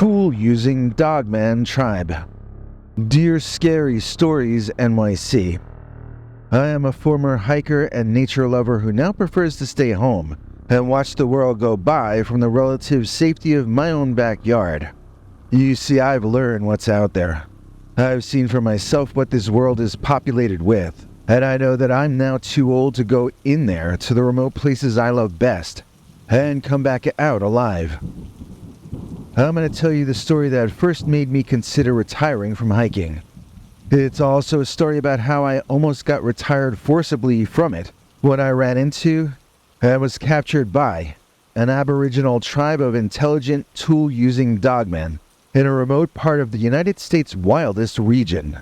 Tool-using Dogman Tribe. Dear Scary Stories NYC. I am a former hiker and nature lover who now prefers to stay home and watch the world go by from the relative safety of my own backyard. You see, I've learned what's out there. I've seen for myself what this world is populated with, and I know that I'm now too old to go in there to the remote places I love best and come back out alive. I'm going to tell you the story that first made me consider retiring from hiking. It's also a story about how I almost got retired forcibly from it when I ran into and was captured by an Aboriginal tribe of intelligent tool-using dogmen in a remote part of the United States' wildest region.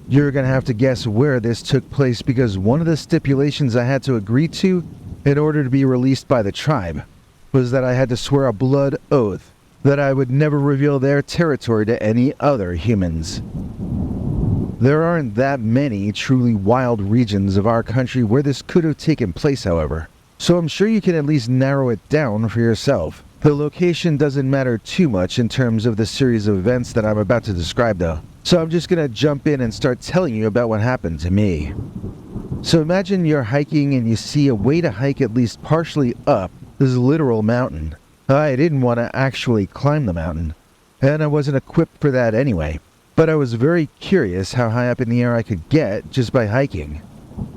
You're going to have to guess where this took place because one of the stipulations I had to agree to in order to be released by the tribe was that I had to swear a blood oath that I would never reveal their territory to any other humans. There aren't that many truly wild regions of our country where this could have taken place, however, so I'm sure you can at least narrow it down for yourself. The location doesn't matter too much in terms of the series of events that I'm about to describe though, so I'm just gonna jump in and start telling you about what happened to me. So imagine you're hiking and you see a way to hike at least partially up this literal mountain. I didn't want to actually climb the mountain, and I wasn't equipped for that anyway, but I was very curious how high up in the air I could get just by hiking.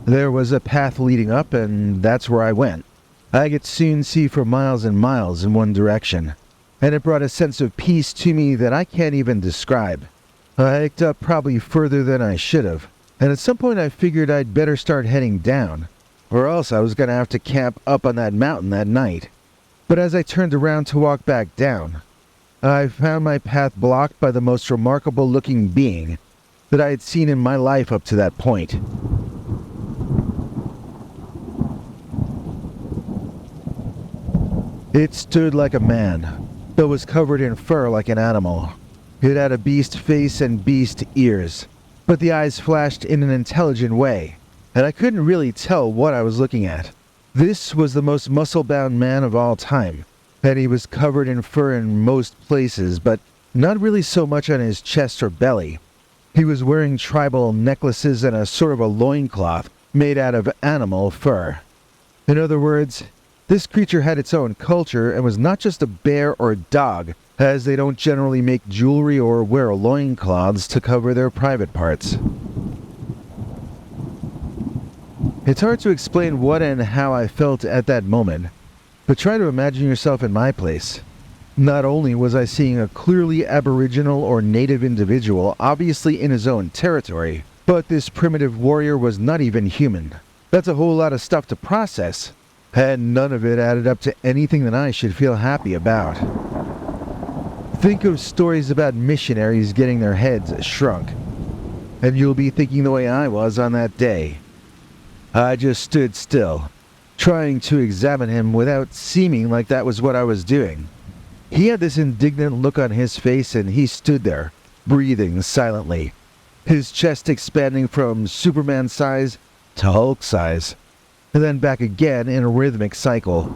There was a path leading up, and that's where I went. I could soon see for miles and miles in one direction, and it brought a sense of peace to me that I can't even describe. I hiked up probably further than I should have, and at some point I figured I'd better start heading down, or else I was going to have to camp up on that mountain that night. But as I turned around to walk back down, I found my path blocked by the most remarkable looking being that I had seen in my life up to that point. It stood like a man, but was covered in fur like an animal. It had a beast face and beast ears, but the eyes flashed in an intelligent way, and I couldn't really tell what I was looking at. This was the most muscle-bound man of all time, and he was covered in fur in most places, but not really so much on his chest or belly. He was wearing tribal necklaces and a sort of a loincloth made out of animal fur. In other words, this creature had its own culture and was not just a bear or dog, as they don't generally make jewelry or wear loincloths to cover their private parts. It's hard to explain what and how I felt at that moment, but try to imagine yourself in my place. Not only was I seeing a clearly Aboriginal or Native individual obviously in his own territory, but this primitive warrior was not even human. That's a whole lot of stuff to process, and none of it added up to anything that I should feel happy about. Think of stories about missionaries getting their heads shrunk, and you'll be thinking the way I was on that day. I just stood still, trying to examine him without seeming like that was what I was doing. He had this indignant look on his face and he stood there, breathing silently, his chest expanding from Superman size to Hulk size, and then back again in a rhythmic cycle.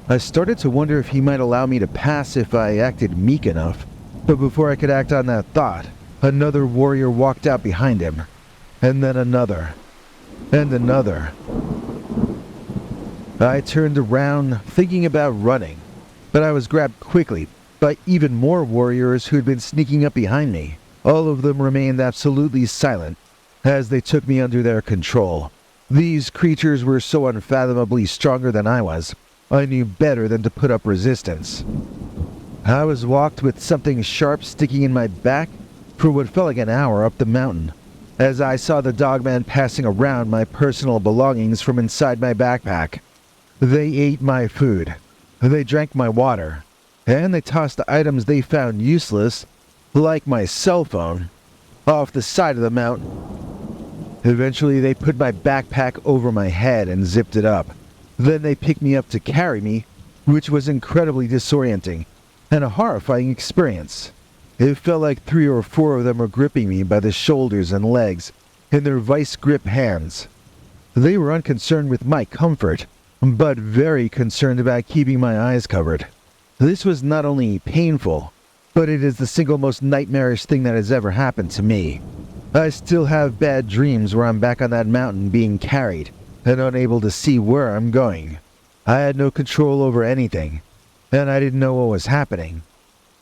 I started to wonder if he might allow me to pass if I acted meek enough, but before I could act on that thought, another warrior walked out behind him, and then another. And another. I turned around, thinking about running, but I was grabbed quickly by even more warriors who had been sneaking up behind me. All of them remained absolutely silent as they took me under their control. These creatures were so unfathomably stronger than I was. I knew better than to put up resistance. I was walked with something sharp sticking in my back for what felt like an hour up the mountain, as I saw the dogman passing around my personal belongings from inside my backpack. They ate my food, they drank my water, and they tossed the items they found useless, like my cell phone, off the side of the mountain. Eventually they put my backpack over my head and zipped it up. Then they picked me up to carry me, which was incredibly disorienting and a horrifying experience. It felt like 3 or 4 of them were gripping me by the shoulders and legs in their vice-grip hands. They were unconcerned with my comfort, but very concerned about keeping my eyes covered. This was not only painful, but it is the single most nightmarish thing that has ever happened to me. I still have bad dreams where I'm back on that mountain being carried and unable to see where I'm going. I had no control over anything, and I didn't know what was happening.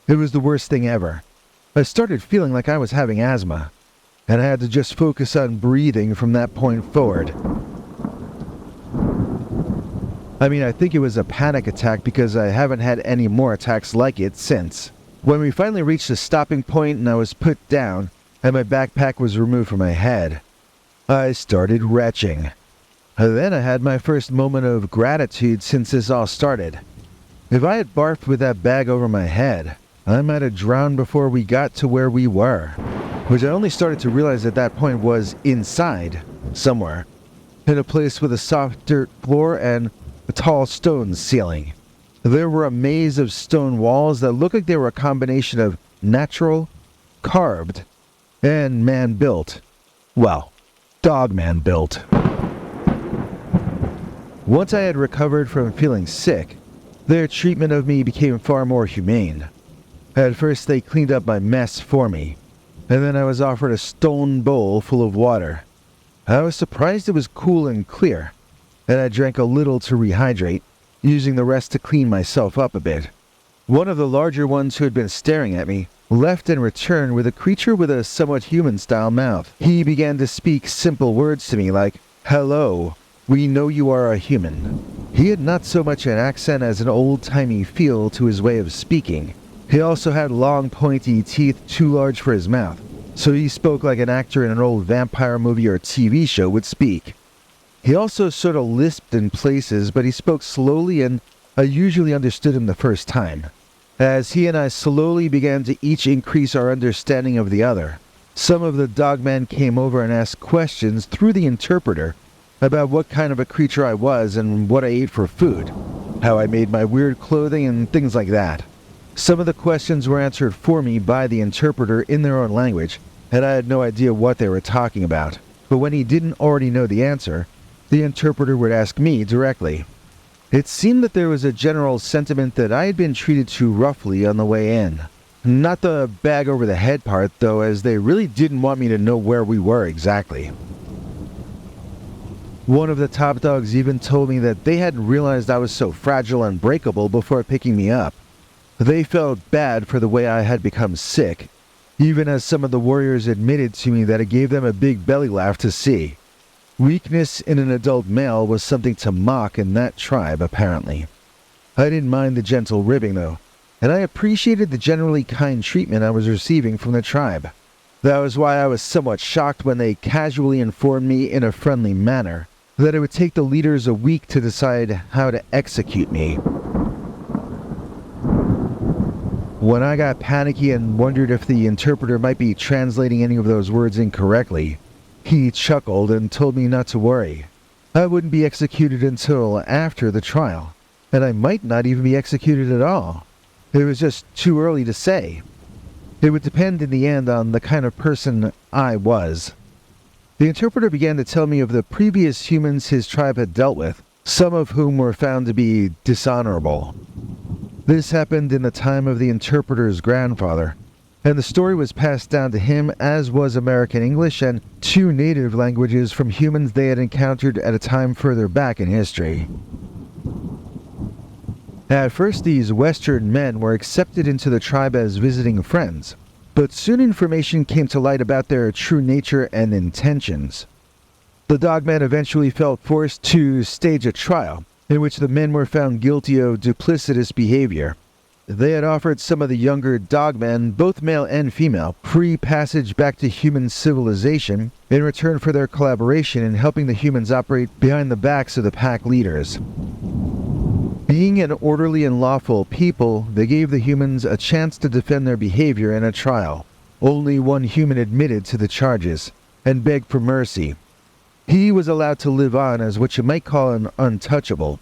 It was the worst thing ever. I started feeling like I was having asthma, and I had to just focus on breathing from that point forward. I think it was a panic attack because I haven't had any more attacks like it since. When we finally reached a stopping point and I was put down, and my backpack was removed from my head, I started retching. Then I had my first moment of gratitude since this all started. If I had barfed with that bag over my head, I might have drowned before we got to where we were, which I only started to realize at that point was inside, somewhere, in a place with a soft dirt floor and a tall stone ceiling. There were a maze of stone walls that looked like they were a combination of natural, carved, and man-built. Well, dog-man-built. Once I had recovered from feeling sick, their treatment of me became far more humane. At first they cleaned up my mess for me, and then I was offered a stone bowl full of water. I was surprised it was cool and clear, and I drank a little to rehydrate, using the rest to clean myself up a bit. One of the larger ones who had been staring at me left and returned with a creature with a somewhat human-style mouth. He began to speak simple words to me like, "Hello, we know you are a human." He had not so much an accent as an old-timey feel to his way of speaking. He also had long pointy teeth too large for his mouth, so he spoke like an actor in an old vampire movie or TV show would speak. He also sort of lisped in places, but he spoke slowly and I usually understood him the first time. As he and I slowly began to each increase our understanding of the other, some of the dogmen came over and asked questions through the interpreter about what kind of a creature I was and what I ate for food, how I made my weird clothing and things like that. Some of the questions were answered for me by the interpreter in their own language, and I had no idea what they were talking about. But when he didn't already know the answer, the interpreter would ask me directly. It seemed that there was a general sentiment that I had been treated too roughly on the way in. Not the bag over the head part, though, as they really didn't want me to know where we were exactly. One of the top dogs even told me that they hadn't realized I was so fragile and breakable before picking me up. They felt bad for the way I had become sick, even as some of the warriors admitted to me that it gave them a big belly laugh to see. Weakness in an adult male was something to mock in that tribe, apparently. I didn't mind the gentle ribbing, though, and I appreciated the generally kind treatment I was receiving from the tribe. That was why I was somewhat shocked when they casually informed me in a friendly manner that it would take the leaders a week to decide how to execute me. When I got panicky and wondered if the interpreter might be translating any of those words incorrectly, he chuckled and told me not to worry. I wouldn't be executed until after the trial, and I might not even be executed at all. It was just too early to say. It would depend in the end on the kind of person I was. The interpreter began to tell me of the previous humans his tribe had dealt with, some of whom were found to be dishonorable. This happened in the time of the interpreter's grandfather, and the story was passed down to him, as was American English and 2 native languages from humans they had encountered at a time further back in history. At first, these Western men were accepted into the tribe as visiting friends, but soon information came to light about their true nature and intentions. The dogmen eventually felt forced to stage a trial, in which the men were found guilty of duplicitous behavior. They had offered some of the younger dogmen, both male and female, free passage back to human civilization in return for their collaboration in helping the humans operate behind the backs of the pack leaders. Being an orderly and lawful people, they gave the humans a chance to defend their behavior in a trial. Only one human admitted to the charges and begged for mercy. He was allowed to live on as what you might call an untouchable.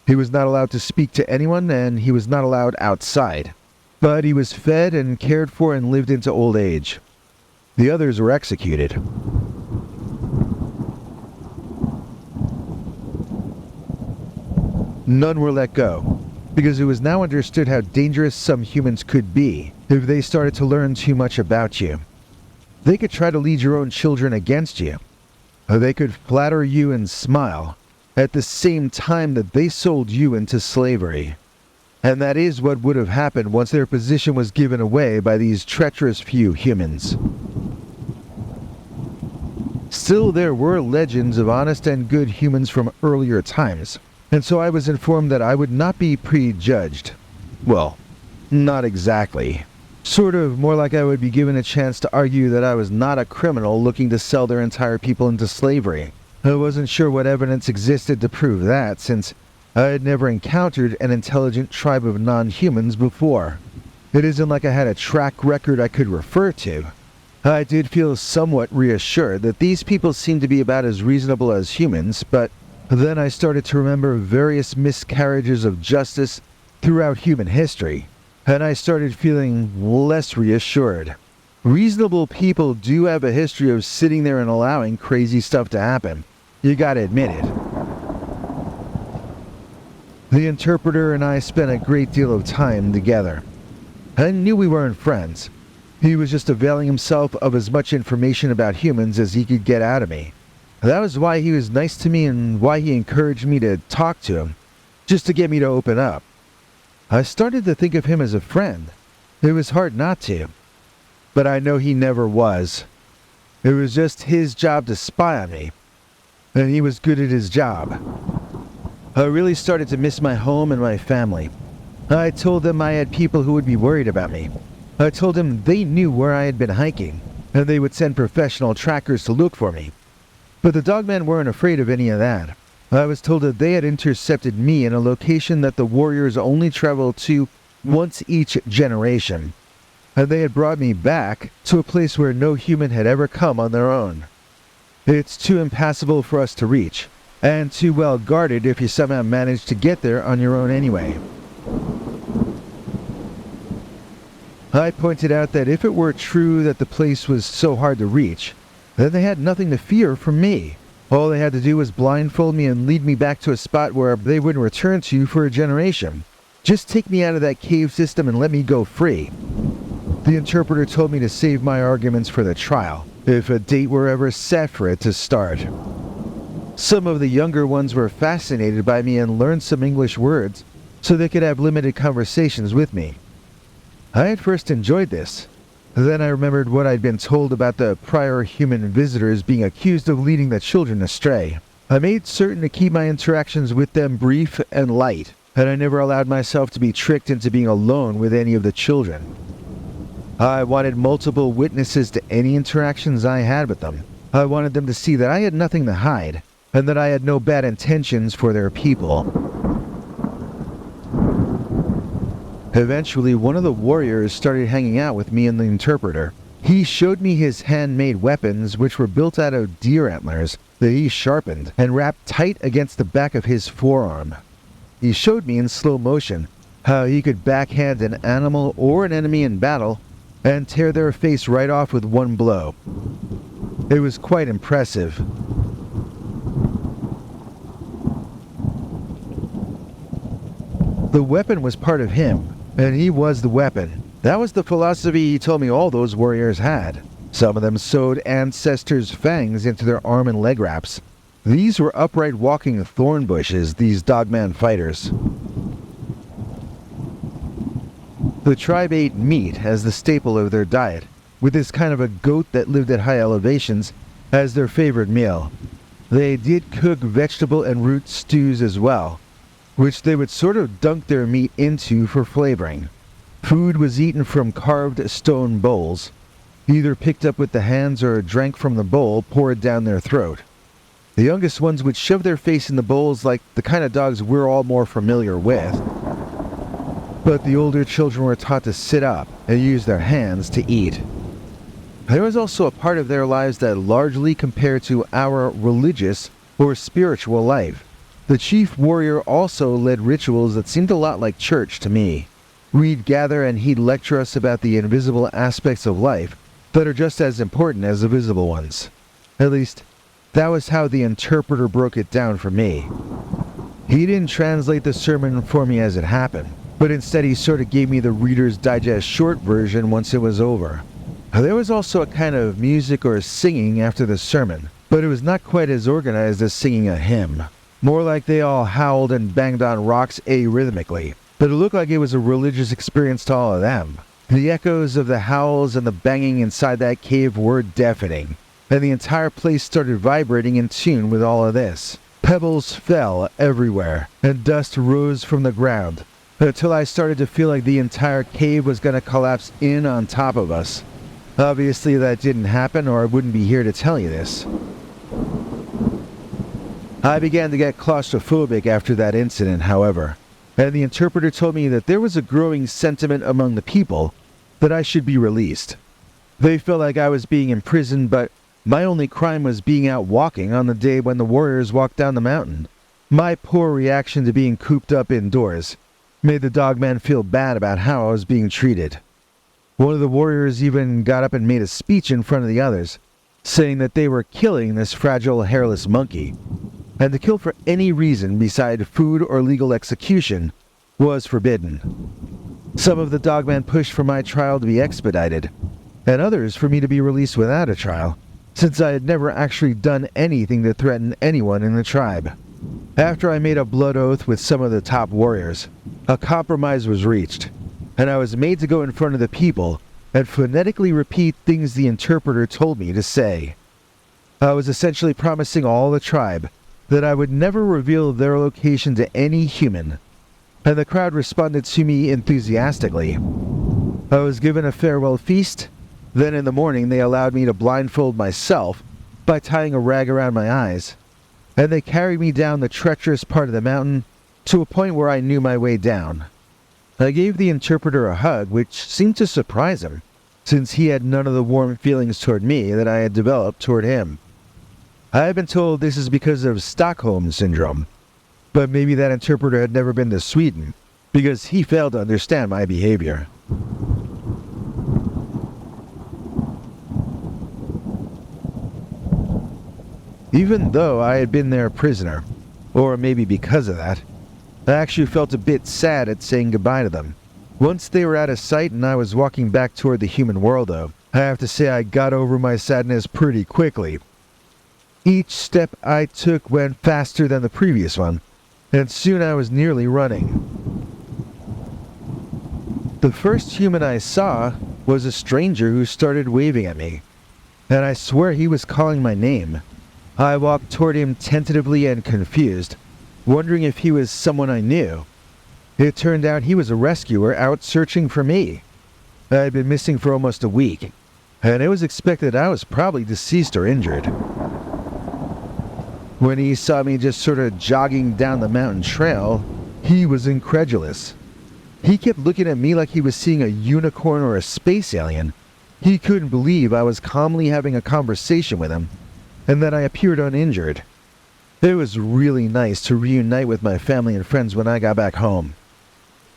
He was not allowed to speak to anyone, and he was not allowed outside. But he was fed and cared for and lived into old age. The others were executed. None were let go. because it was now understood how dangerous some humans could be if they started to learn too much about you. They could try to lead your own children against you. They could flatter you and smile at the same time that they sold you into slavery. And that is what would have happened once their position was given away by these treacherous few humans. Still, there were legends of honest and good humans from earlier times, and so I was informed that I would not be prejudged. Well, not exactly. Sort of more like I would be given a chance to argue that I was not a criminal looking to sell their entire people into slavery. I wasn't sure what evidence existed to prove that, since I had never encountered an intelligent tribe of non-humans before. It isn't like I had a track record I could refer to. I did feel somewhat reassured that these people seemed to be about as reasonable as humans, but then I started to remember various miscarriages of justice throughout human history, and I started feeling less reassured. Reasonable people do have a history of sitting there and allowing crazy stuff to happen. You gotta admit it. The interpreter and I spent a great deal of time together. I knew we weren't friends. He was just availing himself of as much information about humans as he could get out of me. That was why he was nice to me and why he encouraged me to talk to him, just to get me to open up. I started to think of him as a friend. It was hard not to. But I know he never was. It was just his job to spy on me. And he was good at his job. I really started to miss my home and my family. I told them I had people who would be worried about me. I told them they knew where I had been hiking, and they would send professional trackers to look for me. But the dogmen weren't afraid of any of that. I was told that they had intercepted me in a location that the warriors only traveled to once each generation, and they had brought me back to a place where no human had ever come on their own. It's too impassable for us to reach, and too well guarded if you somehow manage to get there on your own anyway. I pointed out that if it were true that the place was so hard to reach, then they had nothing to fear from me. All they had to do was blindfold me and lead me back to a spot where they wouldn't return to for a generation. Just take me out of that cave system and let me go free. The interpreter told me to save my arguments for the trial, if a date were ever set for it to start. Some of the younger ones were fascinated by me and learned some English words, so they could have limited conversations with me. I at first enjoyed this. Then I remembered what I'd been told about the prior human visitors being accused of leading the children astray. I made certain to keep my interactions with them brief and light, and I never allowed myself to be tricked into being alone with any of the children. I wanted multiple witnesses to any interactions I had with them. I wanted them to see that I had nothing to hide, and that I had no bad intentions for their people. Eventually, one of the warriors started hanging out with me and the interpreter. He showed me his handmade weapons, which were built out of deer antlers that he sharpened and wrapped tight against the back of his forearm. He showed me in slow motion how he could backhand an animal or an enemy in battle and tear their face right off with one blow. It was quite impressive. The weapon was part of him, and he was the weapon. That was the philosophy he told me all those warriors had. Some of them sewed ancestors' fangs into their arm and leg wraps. These were upright walking thorn bushes, these dogman fighters. The tribe ate meat as the staple of their diet, with this kind of a goat that lived at high elevations as their favorite meal. They did cook vegetable and root stews as well, which they would sort of dunk their meat into for flavoring. Food was eaten from carved stone bowls, either picked up with the hands or drank from the bowl poured down their throat. The youngest ones would shove their face in the bowls like the kind of dogs we're all more familiar with. But the older children were taught to sit up and use their hands to eat. There was also a part of their lives that largely compared to our religious or spiritual life. The chief warrior also led rituals that seemed a lot like church to me. We'd gather and he'd lecture us about the invisible aspects of life that are just as important as the visible ones. At least, that was how the interpreter broke it down for me. He didn't translate the sermon for me as it happened, but instead he sort of gave me the Reader's Digest short version once it was over. There was also a kind of music or singing after the sermon, but it was not quite as organized as singing a hymn. More like they all howled and banged on rocks arrhythmically, but it looked like it was a religious experience to all of them. The echoes of the howls and the banging inside that cave were deafening, and the entire place started vibrating in tune with all of this. Pebbles fell everywhere, and dust rose from the ground, until I started to feel like the entire cave was going to collapse in on top of us. Obviously that didn't happen, or I wouldn't be here to tell you this. I began to get claustrophobic after that incident, however, and the interpreter told me that there was a growing sentiment among the people that I should be released. They felt like I was being imprisoned, but my only crime was being out walking on the day when the warriors walked down the mountain. My poor reaction to being cooped up indoors made the dogman feel bad about how I was being treated. One of the warriors even got up and made a speech in front of the others, saying that they were killing this fragile hairless monkey, and to kill for any reason beside food or legal execution was forbidden. Some of the dogmen pushed for my trial to be expedited, and others for me to be released without a trial, since I had never actually done anything to threaten anyone in the tribe. After I made a blood oath with some of the top warriors, a compromise was reached, and I was made to go in front of the people and phonetically repeat things the interpreter told me to say. I was essentially promising all the tribe that I would never reveal their location to any human, and the crowd responded to me enthusiastically. I was given a farewell feast, then in the morning they allowed me to blindfold myself by tying a rag around my eyes, and they carried me down the treacherous part of the mountain to a point where I knew my way down. I gave the interpreter a hug, which seemed to surprise him, since he had none of the warm feelings toward me that I had developed toward him. I have been told this is because of Stockholm Syndrome, but maybe that interpreter had never been to Sweden, because he failed to understand my behavior. Even though I had been their prisoner, or maybe because of that, I actually felt a bit sad at saying goodbye to them. Once they were out of sight and I was walking back toward the human world, though, I have to say I got over my sadness pretty quickly. Each step I took went faster than the previous one, and soon I was nearly running. The first human I saw was a stranger who started waving at me, and I swear he was calling my name. I walked toward him tentatively and confused, wondering if he was someone I knew. It turned out he was a rescuer out searching for me. I had been missing for almost a week, and it was expected I was probably deceased or injured. When he saw me just sort of jogging down the mountain trail, he was incredulous. He kept looking at me like he was seeing a unicorn or a space alien. He couldn't believe I was calmly having a conversation with him, and that I appeared uninjured. It was really nice to reunite with my family and friends when I got back home.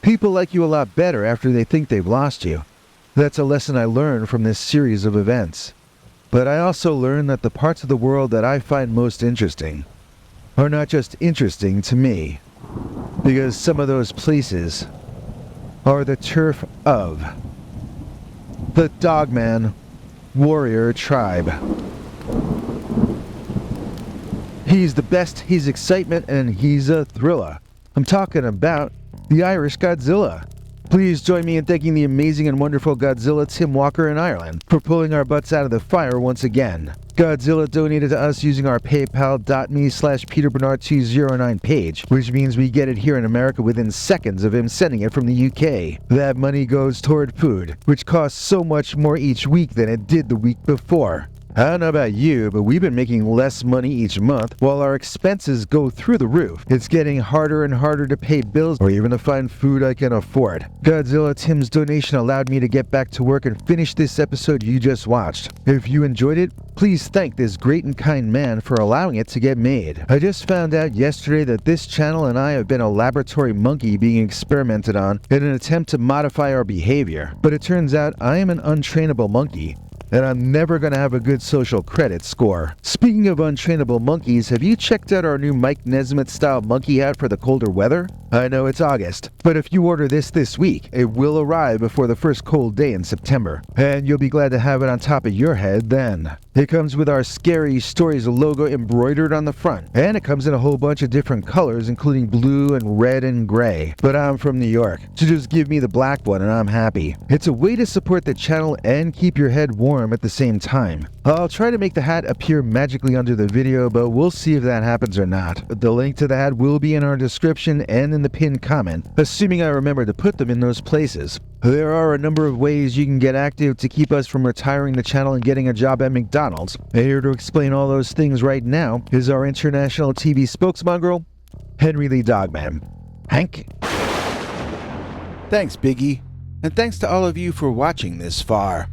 People like you a lot better after they think they've lost you. That's a lesson I learned from this series of events. But I also learned that the parts of the world that I find most interesting are not just interesting to me, because some of those places are the turf of the Dogman Warrior Tribe. He's the best, he's excitement, and he's a thriller. I'm talking about the Irish Godzilla. Please join me in thanking the amazing and wonderful Godzilla Tim Walker in Ireland for pulling our butts out of the fire once again. Godzilla donated to us using our paypal.me/PeterBernard209 page, which means we get it here in America within seconds of him sending it from the UK. That money goes toward food, which costs so much more each week than it did the week before. I don't know about you, but we've been making less money each month while our expenses go through the roof. It's getting harder and harder to pay bills or even to find food I can afford. Godzilla Tim's donation allowed me to get back to work and finish this episode you just watched. If you enjoyed it, please thank this great and kind man for allowing it to get made. I just found out yesterday that this channel and I have been a laboratory monkey being experimented on in an attempt to modify our behavior. But it turns out I am an untrainable monkey, and I'm never gonna have a good social credit score. Speaking of untrainable monkeys, have you checked out our new Mike Nesmith style monkey hat for the colder weather? I know it's August, but if you order this week, it will arrive before the first cold day in September, and you'll be glad to have it on top of your head then. It comes with our Scary Stories logo embroidered on the front, and it comes in a whole bunch of different colors including blue and red and gray. But I'm from New York, so just give me the black one and I'm happy. It's a way to support the channel and keep your head warm at the same time. I'll try to make the hat appear magically under the video, but we'll see if that happens or not. The link to the hat will be in our description and in the pinned comment, assuming I remember to put them in those places. There are a number of ways you can get active to keep us from retiring the channel and getting a job at McDonald's. Here to explain all those things right now is our international TV spokesmongrel, Henry Lee Dogman. Hank? Thanks, Biggie. And thanks to all of you for watching this far.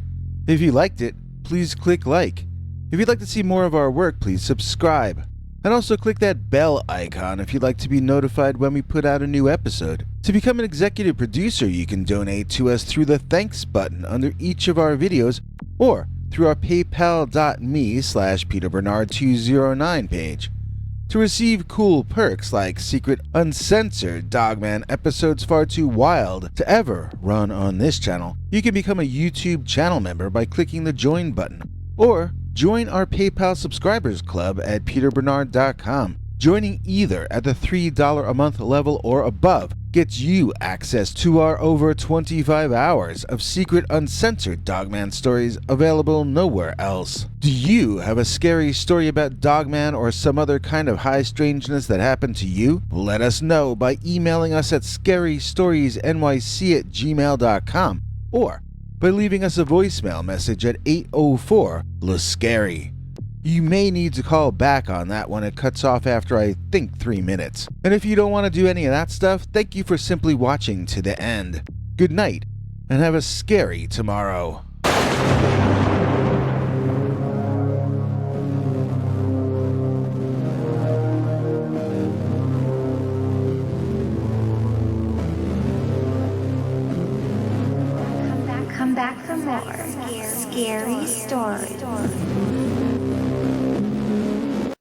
If you liked it, please click like. If you'd like to see more of our work, please subscribe. And also click that bell icon if you'd like to be notified when we put out a new episode. To become an executive producer, you can donate to us through the thanks button under each of our videos or through our paypal.me/PeterBernard209 page. To receive cool perks like secret uncensored Dogman episodes far too wild to ever run on this channel, you can become a YouTube channel member by clicking the join button, or join our PayPal subscribers club at peterbernard.com. Joining either at the $3 a month level or above gets you access to our over 25 hours of secret uncensored Dogman stories available nowhere else. Do you have a scary story about Dogman or some other kind of high strangeness that happened to you? Let us know by emailing us at scarystoriesnyc@gmail.com or by leaving us a voicemail message at 804-LA-SCARY. You may need to call back on that one. It cuts off after I think 3 minutes. And if you don't want to do any of that stuff, thank you for simply watching to the end. Good night, and have a scary tomorrow. Come back for more scary stories.